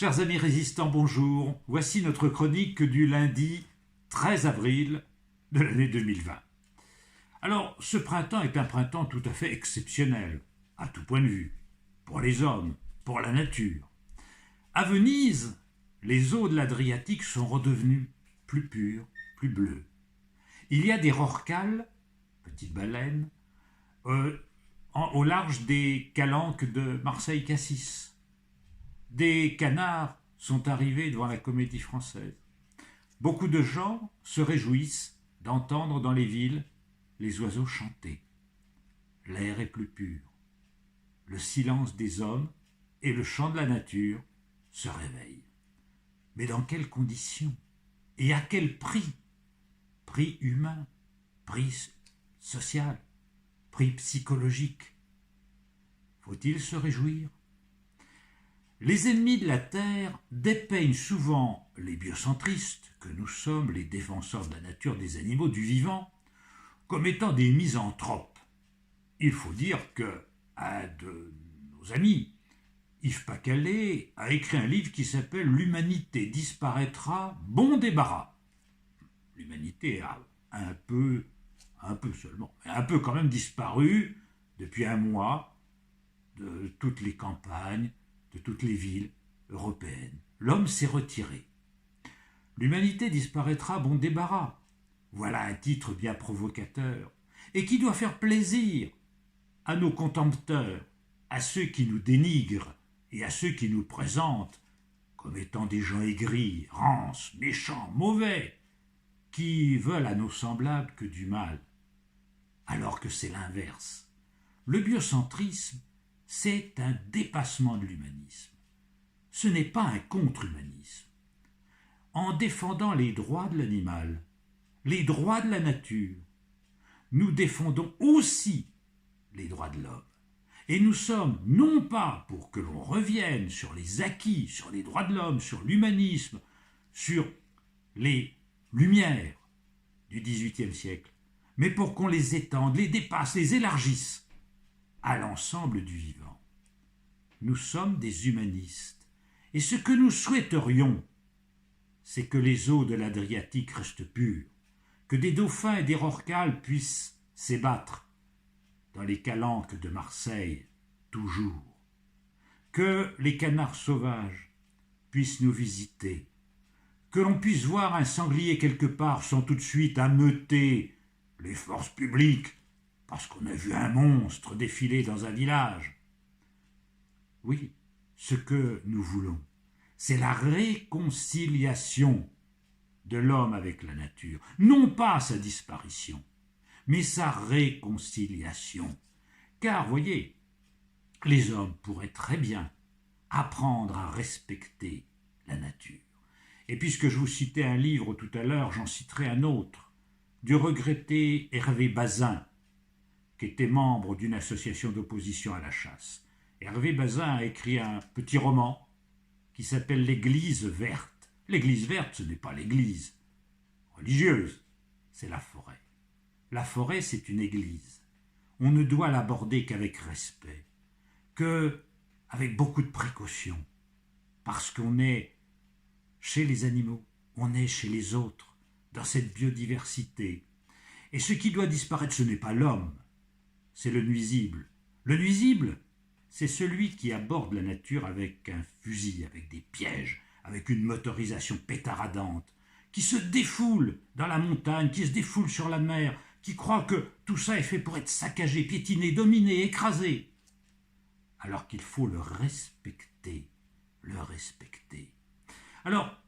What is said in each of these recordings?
Chers amis résistants, bonjour. Voici notre chronique du lundi 13 avril de l'année 2020. Alors, ce printemps est un printemps tout à fait exceptionnel, à tout point de vue, pour les hommes, pour la nature. À Venise, les eaux de l'Adriatique sont redevenues plus pures, plus bleues. Il y a des rorquals, petites baleines, au large des calanques de Marseille-Cassis. Des canards sont arrivés devant la Comédie Française. Beaucoup de gens se réjouissent d'entendre dans les villes les oiseaux chanter. L'air est plus pur. Le silence des hommes et le chant de la nature se réveillent. Mais dans quelles conditions? Et à quel prix? Prix humain, prix social, prix psychologique. Faut-il se réjouir? Les ennemis de la Terre dépeignent souvent les biocentristes, que nous sommes les défenseurs de la nature, des animaux, du vivant, comme étant des misanthropes. Il faut dire que un de nos amis, Yves Pacalet, a écrit un livre qui s'appelle « L'humanité disparaîtra, bon débarras ». L'humanité a un peu seulement, mais un peu quand même disparu depuis un mois de toutes les campagnes, de toutes les villes européennes. L'homme s'est retiré. L'humanité disparaîtra, bon débarras. Voilà un titre bien provocateur et qui doit faire plaisir à nos contempteurs, à ceux qui nous dénigrent et à ceux qui nous présentent comme étant des gens aigris, rances, méchants, mauvais, qui veulent à nos semblables que du mal, alors que c'est l'inverse. Le biocentrisme, c'est un dépassement de l'humanisme. Ce n'est pas un contre-humanisme. En défendant les droits de l'animal, les droits de la nature, nous défendons aussi les droits de l'homme. Et nous sommes non pas pour que l'on revienne sur les acquis, sur les droits de l'homme, sur l'humanisme, sur les lumières du XVIIIe siècle, mais pour qu'on les étende, les dépasse, les élargisse à l'ensemble du vivant. Nous sommes des humanistes, et ce que nous souhaiterions, c'est que les eaux de l'Adriatique restent pures, que des dauphins et des rorquals puissent s'ébattre dans les calanques de Marseille toujours, que les canards sauvages puissent nous visiter, que l'on puisse voir un sanglier quelque part sans tout de suite ameuter les forces publiques parce qu'on a vu un monstre défiler dans un village. Oui, ce que nous voulons, c'est la réconciliation de l'homme avec la nature. Non pas sa disparition, mais sa réconciliation. Car, voyez, les hommes pourraient très bien apprendre à respecter la nature. Et puisque je vous citais un livre tout à l'heure, j'en citerai un autre, du regretté Hervé Bazin, qui était membre d'une association d'opposition à la chasse. Hervé Bazin a écrit un petit roman qui s'appelle « L'église verte ». L'église verte, ce n'est pas l'église religieuse, c'est la forêt. La forêt, c'est une église. On ne doit l'aborder qu'avec respect, qu'avec beaucoup de précaution, parce qu'on est chez les animaux, on est chez les autres, dans cette biodiversité. Et ce qui doit disparaître, ce n'est pas l'homme, c'est le nuisible. Le nuisible, c'est celui qui aborde la nature avec un fusil, avec des pièges, avec une motorisation pétaradante, qui se défoule dans la montagne, qui se défoule sur la mer, qui croit que tout ça est fait pour être saccagé, piétiné, dominé, écrasé. Alors qu'il faut le respecter, le respecter. Alors,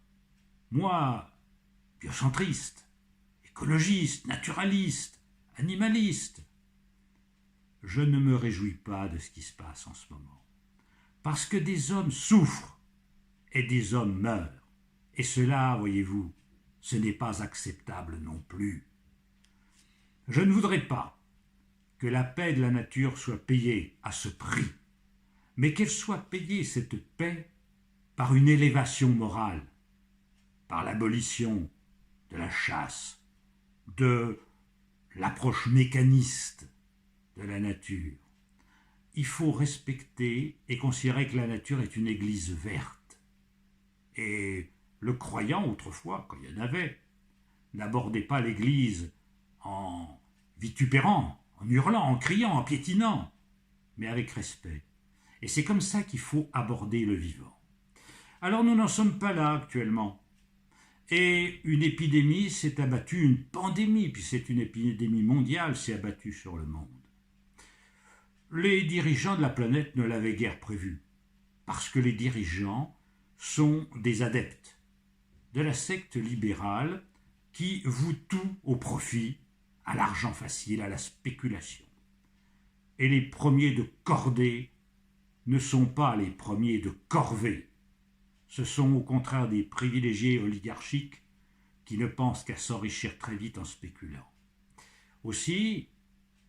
moi, biocentriste, écologiste, naturaliste, animaliste, je ne me réjouis pas de ce qui se passe en ce moment. Parce que des hommes souffrent et des hommes meurent. Et cela, voyez-vous, ce n'est pas acceptable non plus. Je ne voudrais pas que la paix de la nature soit payée à ce prix, mais qu'elle soit payée, cette paix, par une élévation morale, par l'abolition de la chasse, de l'approche mécaniste de la nature. Il faut respecter et considérer que la nature est une église verte. Et le croyant, autrefois, quand il y en avait, n'abordait pas l'Église en vitupérant, en hurlant, en criant, en piétinant, mais avec respect. Et c'est comme ça qu'il faut aborder le vivant. Alors nous n'en sommes pas là actuellement. Et une épidémie s'est abattue, une pandémie, puis c'est une épidémie mondiale, s'est abattue sur le monde. Les dirigeants de la planète ne l'avaient guère prévu, parce que les dirigeants sont des adeptes de la secte libérale qui voue tout au profit, à l'argent facile, à la spéculation. Et les premiers de cordée ne sont pas les premiers de corvée. Ce sont au contraire des privilégiés oligarchiques qui ne pensent qu'à s'enrichir très vite en spéculant. Aussi,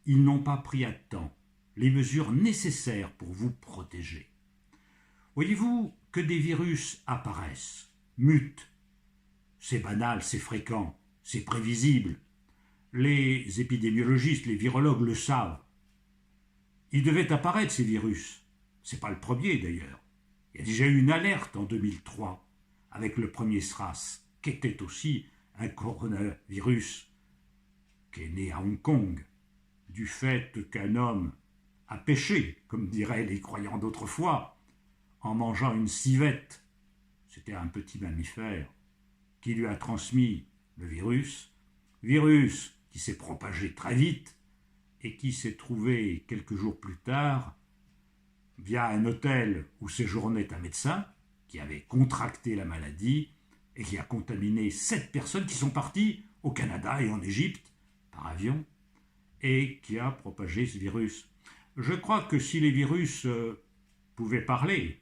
ils n'ont pas pris à temps les mesures nécessaires pour vous protéger. Voyez-vous que des virus apparaissent, mutent. C'est banal, c'est fréquent, c'est prévisible. Les épidémiologistes, les virologues le savent. Ils devaient apparaître, ces virus. C'est pas le premier d'ailleurs. Il y a déjà eu une alerte en 2003 avec le premier SRAS, qui était aussi un coronavirus qui est né à Hong Kong, du fait qu'un homme a péché, comme diraient les croyants d'autrefois, en mangeant une civette. C'était un petit mammifère qui lui a transmis le virus qui s'est propagé très vite et qui s'est trouvé quelques jours plus tard via un hôtel où séjournait un médecin qui avait contracté la maladie et qui a contaminé 7 personnes qui sont parties au Canada et en Égypte par avion et qui a propagé ce virus. Je crois que si les virus pouvaient parler,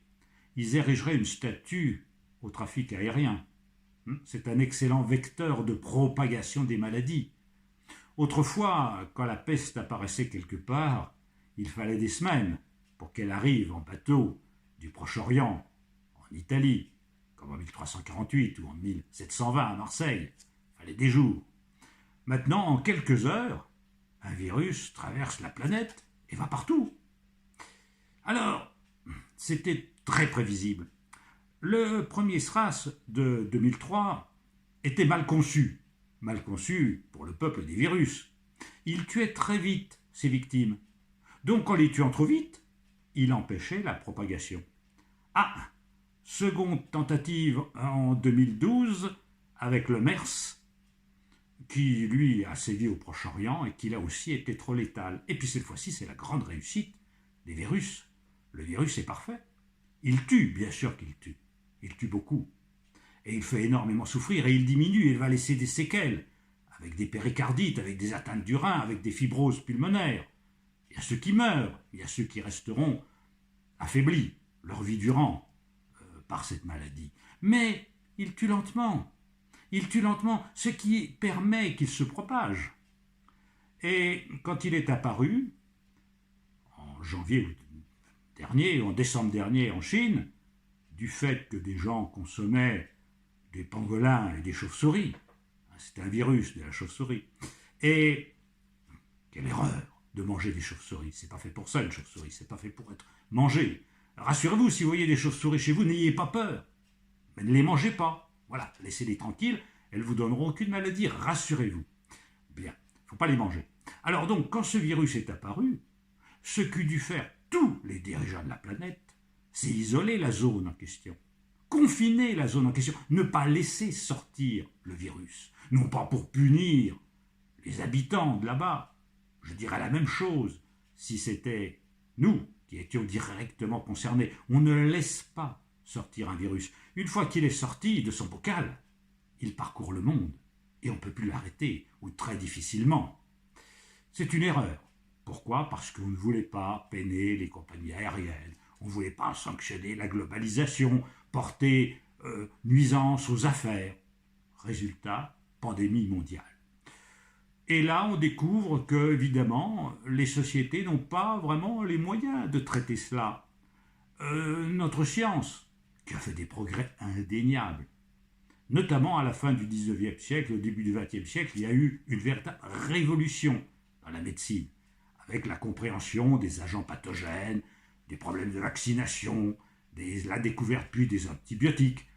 ils érigeraient une statue au trafic aérien. C'est un excellent vecteur de propagation des maladies. Autrefois, quand la peste apparaissait quelque part, il fallait des semaines pour qu'elle arrive en bateau du Proche-Orient, en Italie, comme en 1348 ou en 1720 à Marseille. Il fallait des jours. Maintenant, en quelques heures, un virus traverse la planète et va partout. Alors, c'était très prévisible. Le premier SRAS de 2003 était mal conçu pour le peuple des virus. Il tuait très vite ses victimes. Donc en les tuant trop vite, il empêchait la propagation. Ah, seconde tentative en 2012 avec le MERS, qui lui a sévi au Proche-Orient et qui là aussi était trop létal. Et puis cette fois-ci, c'est la grande réussite des virus. Le virus est parfait. Il tue, bien sûr qu'il tue. Il tue beaucoup. Et il fait énormément souffrir et il diminue, il va laisser des séquelles, avec des péricardites, avec des atteintes du rein, avec des fibroses pulmonaires. Il y a ceux qui meurent, il y a ceux qui resteront affaiblis leur vie durant par cette maladie. Mais il tue lentement. Il tue lentement, ce qui permet qu'il se propage. Et quand il est apparu, en janvier dernier, en décembre dernier en Chine, du fait que des gens consommaient des pangolins et des chauves-souris, c'était un virus de la chauve-souris, et quelle erreur de manger des chauves-souris, c'est pas fait pour ça une chauve-souris, c'est pas fait pour être mangé. Rassurez-vous, si vous voyez des chauves-souris chez vous, n'ayez pas peur, mais ne les mangez pas. Voilà, laissez-les tranquilles, elles ne vous donneront aucune maladie, rassurez-vous. Bien, il ne faut pas les manger. Alors donc, quand ce virus est apparu, ce qu'eût dû faire tous les dirigeants de la planète, c'est isoler la zone en question, confiner la zone en question, ne pas laisser sortir le virus, non pas pour punir les habitants de là-bas. Je dirais la même chose si c'était nous qui étions directement concernés. On ne laisse pas sortir un virus. Une fois qu'il est sorti de son bocal, il parcourt le monde et on ne peut plus l'arrêter, ou très difficilement. C'est une erreur. Pourquoi ? Parce qu'on ne voulait pas peiner les compagnies aériennes, on ne voulait pas sanctionner la globalisation, porter nuisance aux affaires. Résultat, pandémie mondiale. Et là, on découvre que, évidemment, les sociétés n'ont pas vraiment les moyens de traiter cela. Notre science, qui a fait des progrès indéniables, notamment à la fin du 19e siècle, au début du 20e siècle, il y a eu une véritable révolution dans la médecine, avec la compréhension des agents pathogènes, des problèmes de vaccination, la découverte puis des antibiotiques.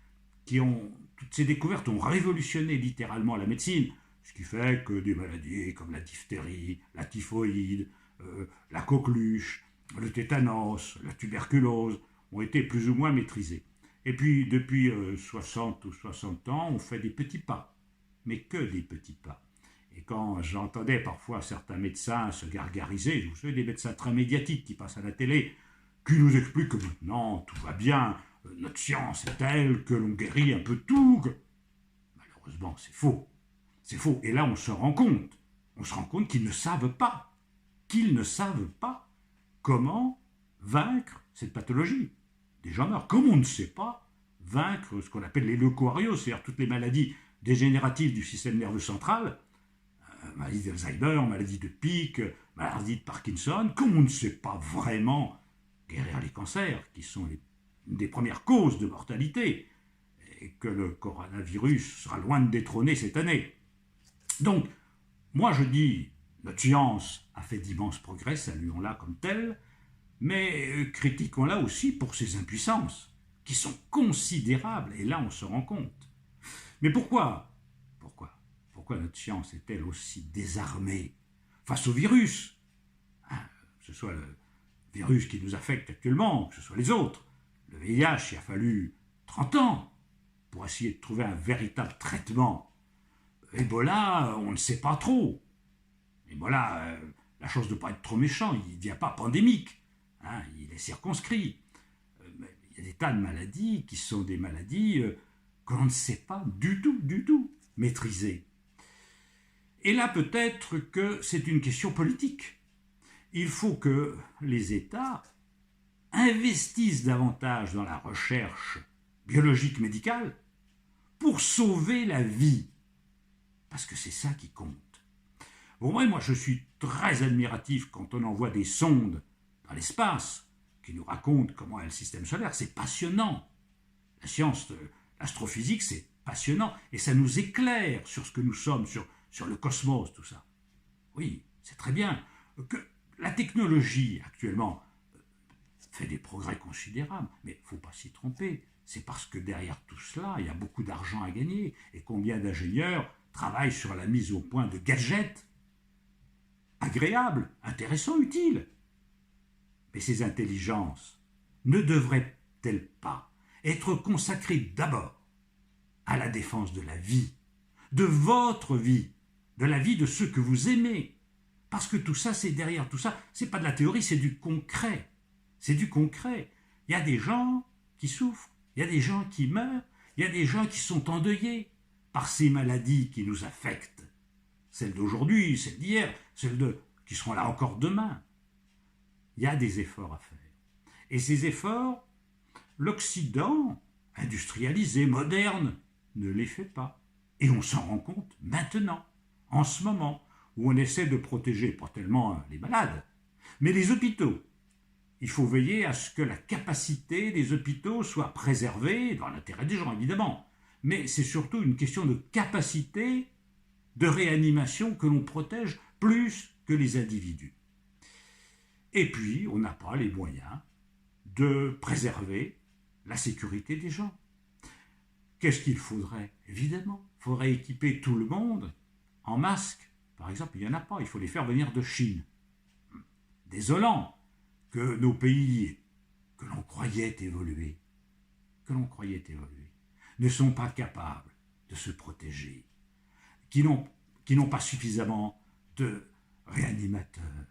toutes ces découvertes ont révolutionné littéralement la médecine, ce qui fait que des maladies comme la diphtérie, la typhoïde, la coqueluche, le tétanos, la tuberculose ont été plus ou moins maîtrisées. Et puis, depuis 60 ou 60 ans, on fait des petits pas, mais que des petits pas. Et quand j'entendais parfois certains médecins se gargariser, vous savez, des médecins très médiatiques qui passent à la télé, qui nous expliquent que maintenant tout va bien, notre science est telle que l'on guérit un peu tout. Malheureusement, c'est faux. C'est faux. Et là, on se rend compte qu'ils ne savent pas, comment vaincre cette pathologie. Des gens meurent. Comme on ne sait pas vaincre ce qu'on appelle les leucoarioses, c'est-à-dire toutes les maladies dégénératives du système nerveux central, maladie d'Alzheimer, maladie de Pick, maladie de Parkinson, comme on ne sait pas vraiment guérir les cancers, qui sont une des premières causes de mortalité, et que le coronavirus sera loin de détrôner cette année. Donc, moi je dis, notre science a fait d'immenses progrès, saluons-la comme telle, mais critiquons-la aussi pour ses impuissances, qui sont considérables, et là on se rend compte. Mais pourquoi notre science est-elle aussi désarmée face au virus, que ce soit le virus qui nous affecte actuellement, que ce soit les autres. Le VIH, il a fallu 30 ans pour essayer de trouver un véritable traitement. Ebola, on ne sait pas trop. Ebola, la chose de ne pas être trop méchant, il ne devient pas pandémique, il est circonscrit. Il y a des tas de maladies qui sont des maladies que l'on ne sait pas du tout maîtriser. Et là, peut-être que c'est une question politique. Il faut que les États investissent davantage dans la recherche biologique médicale pour sauver la vie. Parce que c'est ça qui compte. Bon, moi, je suis très admiratif quand on envoie des sondes dans l'espace qui nous racontent comment est le système solaire. C'est passionnant. La science de l'astrophysique, c'est passionnant. Et ça nous éclaire sur ce que nous sommes, sur le cosmos, tout ça. Oui, c'est très bien. Que la technologie, actuellement, fait des progrès considérables. Mais il ne faut pas s'y tromper. C'est parce que derrière tout cela, il y a beaucoup d'argent à gagner. Et combien d'ingénieurs travaillent sur la mise au point de gadgets agréables, intéressants, utiles. Mais ces intelligences ne devraient-elles pas être consacrées d'abord à la défense de la vie, de votre vie, de la vie de ceux que vous aimez? Parce que tout ça, c'est derrière tout ça, c'est pas de la théorie, c'est du concret. C'est du concret. Il y a des gens qui souffrent, il y a des gens qui meurent, il y a des gens qui sont endeuillés par ces maladies qui nous affectent. Celles d'aujourd'hui, celles d'hier, qui seront là encore demain. Il y a des efforts à faire. Et ces efforts, l'Occident, industrialisé, moderne, ne les fait pas. Et on s'en rend compte maintenant, en ce moment, où on essaie de protéger, pas tellement les malades, mais les hôpitaux. Il faut veiller à ce que la capacité des hôpitaux soit préservée, dans l'intérêt des gens évidemment, mais c'est surtout une question de capacité de réanimation que l'on protège plus que les individus. Et puis, on n'a pas les moyens de préserver la sécurité des gens. Qu'est-ce qu'il faudrait? Évidemment, il faudrait équiper tout le monde en masques. Par exemple, il n'y en a pas, il faut les faire venir de Chine. Désolant que nos pays, que l'on croyait évoluer, ne sont pas capables de se protéger, qui n'ont pas suffisamment de réanimateurs,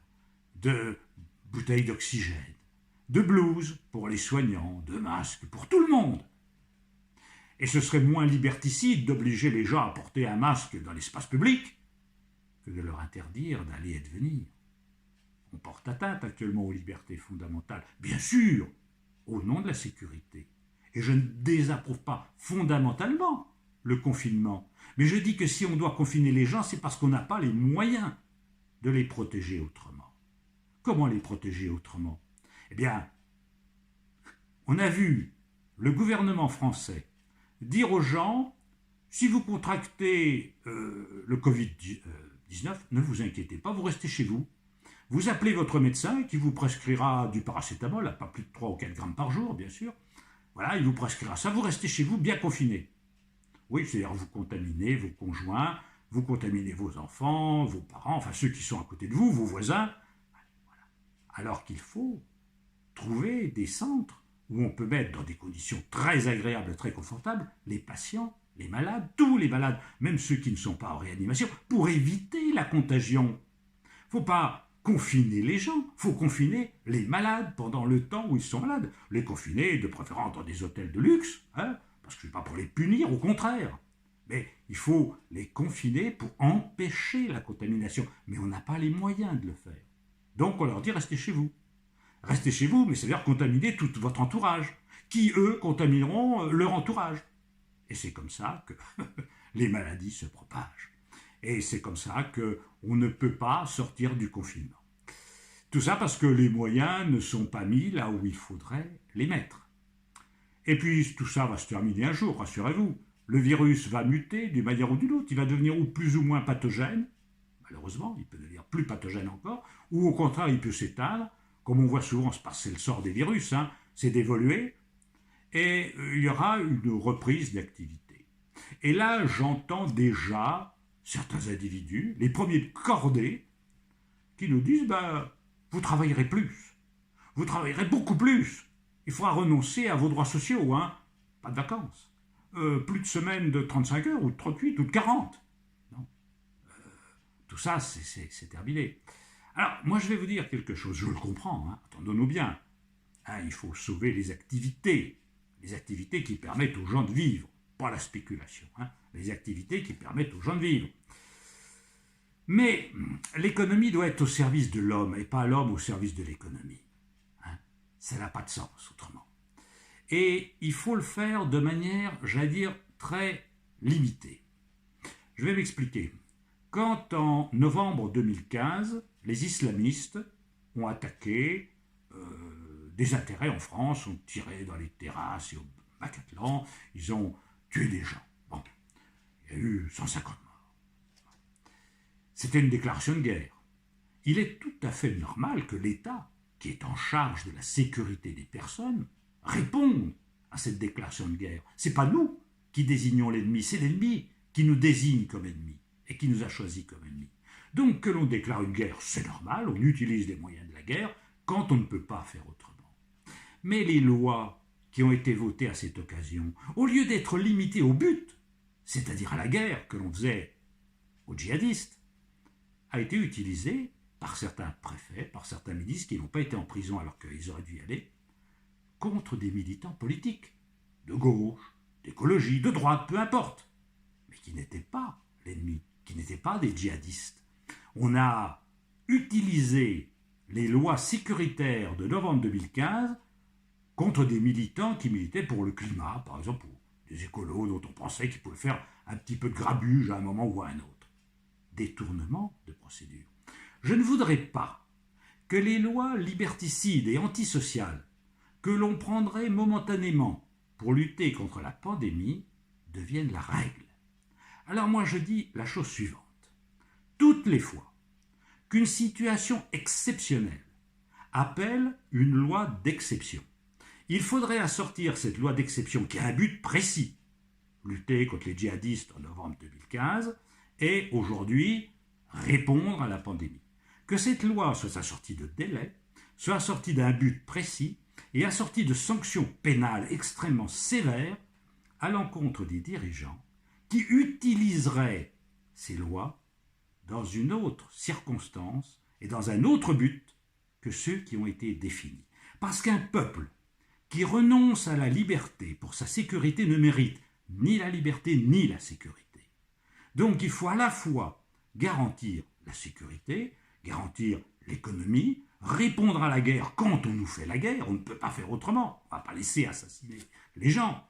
de bouteilles d'oxygène, de blouses pour les soignants, de masques pour tout le monde. Et ce serait moins liberticide d'obliger les gens à porter un masque dans l'espace public que de leur interdire d'aller et de venir. On porte atteinte actuellement aux libertés fondamentales, bien sûr, au nom de la sécurité. Et je ne désapprouve pas fondamentalement le confinement. Mais je dis que si on doit confiner les gens, c'est parce qu'on n'a pas les moyens de les protéger autrement. Comment les protéger autrement? Eh bien, on a vu le gouvernement français dire aux gens, si vous contractez le Covid-19, ne vous inquiétez pas, vous restez chez vous. Vous appelez votre médecin qui vous prescrira du paracétamol, à pas plus de 3 ou 4 grammes par jour, bien sûr, voilà, il vous prescrira ça, vous restez chez vous bien confiné. Oui, c'est-à-dire vous contaminez vos conjoints, vous contaminez vos enfants, vos parents, enfin ceux qui sont à côté de vous, vos voisins. Alors qu'il faut trouver des centres où on peut mettre dans des conditions très agréables, très confortables, les patients, les malades, tous les malades, même ceux qui ne sont pas en réanimation, pour éviter la contagion. Il ne faut pas confiner les gens, il faut confiner les malades pendant le temps où ils sont malades. Les confiner, de préférence dans des hôtels de luxe, hein, parce que ce n'est pas pour les punir, au contraire. Mais il faut les confiner pour empêcher la contamination. Mais on n'a pas les moyens de le faire. Donc on leur dit restez chez vous. Restez chez vous, mais c'est-à-dire contaminer tout votre entourage, qui eux contamineront leur entourage. Et c'est comme ça que les maladies se propagent. Et c'est comme ça qu'on ne peut pas sortir du confinement. Tout ça parce que les moyens ne sont pas mis là où il faudrait les mettre. Et puis tout ça va se terminer un jour, rassurez-vous. Le virus va muter d'une manière ou d'une autre, il va devenir ou plus ou moins pathogène, malheureusement, il peut devenir plus pathogène encore, ou au contraire il peut s'éteindre, comme on voit souvent se passer le sort des virus, hein, c'est d'évoluer, et il y aura une reprise d'activité. Et là, j'entends déjà certains individus, les premiers de cordée, qui nous disent vous travaillerez plus, vous travaillerez beaucoup plus, il faudra renoncer à vos droits sociaux, hein, pas de vacances, plus de semaines de 35 heures, ou de 38, ou de 40. Non. Tout ça, c'est terminé. Alors, moi, je vais vous dire quelque chose, je le comprends, hein, entendons-nous bien. Hein, il faut sauver les activités qui permettent aux gens de vivre, pas la spéculation, hein, les activités qui permettent aux gens de vivre. Mais l'économie doit être au service de l'homme, et pas l'homme au service de l'économie. Hein, ça n'a pas de sens, autrement. Et il faut le faire de manière, j'allais dire, très limitée. Je vais m'expliquer. Quand en novembre 2015, les islamistes ont attaqué des intérêts en France, ont tiré dans les terrasses et au Bataclan, ils ont tué des gens. Bon, il y a eu 150 morts. C'était une déclaration de guerre. Il est tout à fait normal que l'État, qui est en charge de la sécurité des personnes, réponde à cette déclaration de guerre. Ce n'est pas nous qui désignons l'ennemi, c'est l'ennemi qui nous désigne comme ennemi et qui nous a choisis comme ennemis. Donc que l'on déclare une guerre, c'est normal, on utilise les moyens de la guerre quand on ne peut pas faire autrement. Mais les lois qui ont été votées à cette occasion, au lieu d'être limitées au but, c'est-à-dire à la guerre que l'on faisait aux djihadistes, a été utilisée par certains préfets, par certains ministres qui n'ont pas été en prison alors qu'ils auraient dû y aller, contre des militants politiques, de gauche, d'écologie, de droite, peu importe, mais qui n'étaient pas l'ennemi, qui n'étaient pas des djihadistes. On a utilisé les lois sécuritaires de novembre 2015 contre des militants qui militaient pour le climat, par exemple, pour des écolos dont on pensait qu'ils pouvaient faire un petit peu de grabuge à un moment ou à un autre. Détournement de procédure. Je ne voudrais pas que les lois liberticides et antisociales que l'on prendrait momentanément pour lutter contre la pandémie deviennent la règle. Alors moi je dis la chose suivante. Toutes les fois qu'une situation exceptionnelle appelle une loi d'exception, il faudrait assortir cette loi d'exception qui a un but précis, lutter contre les djihadistes en novembre 2015, et aujourd'hui répondre à la pandémie. Que cette loi soit assortie de délais, soit assortie d'un but précis et assortie de sanctions pénales extrêmement sévères à l'encontre des dirigeants qui utiliseraient ces lois dans une autre circonstance et dans un autre but que ceux qui ont été définis. Parce qu'un peuple qui renonce à la liberté pour sa sécurité ne mérite ni la liberté ni la sécurité. Donc il faut à la fois garantir la sécurité, garantir l'économie, répondre à la guerre quand on nous fait la guerre, on ne peut pas faire autrement, on ne va pas laisser assassiner les gens.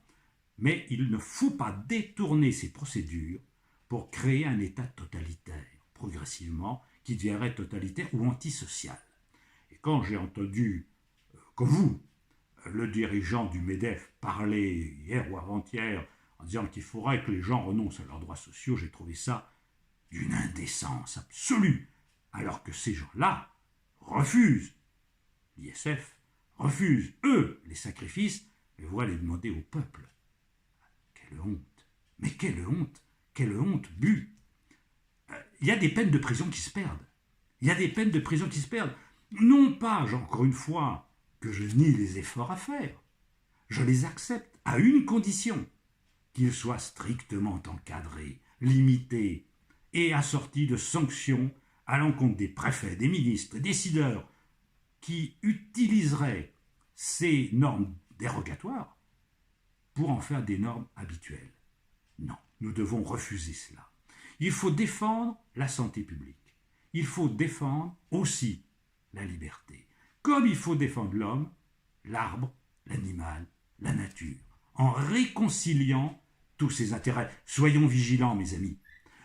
Mais il ne faut pas détourner ces procédures pour créer un État totalitaire, progressivement, qui deviendrait totalitaire ou antisocial. Et quand j'ai entendu, comme vous, le dirigeant du MEDEF parler hier ou avant-hier en disant qu'il faudrait que les gens renoncent à leurs droits sociaux, j'ai trouvé ça d'une indécence absolue, alors que ces gens-là refusent, l'ISF refuse, eux, les sacrifices, je vais aller demander au peuple. Quelle honte! Mais quelle honte! Quelle honte but! Il y a des peines de prison qui se perdent. Il y a des peines de prison qui se perdent. Non pas, encore une fois, que je nie les efforts à faire. Je les accepte à une condition, qu'ils soient strictement encadrés, limités et assortis de sanctions à l'encontre des préfets, des ministres, des décideurs qui utiliseraient ces normes dérogatoires pour en faire des normes habituelles. Non, nous devons refuser cela. Il faut défendre la santé publique. Il faut défendre aussi la liberté. Comme il faut défendre l'homme, l'arbre, l'animal, la nature, en réconciliant tous ces intérêts. Soyons vigilants, mes amis.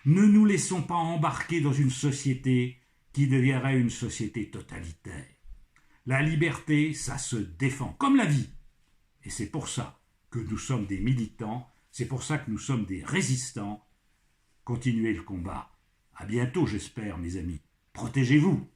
Ne nous laissons pas embarquer dans une société qui deviendrait une société totalitaire. La liberté, ça se défend, comme la vie. Et c'est pour ça que nous sommes des militants, c'est pour ça que nous sommes des résistants. Continuez le combat. À bientôt, j'espère, mes amis. Protégez-vous.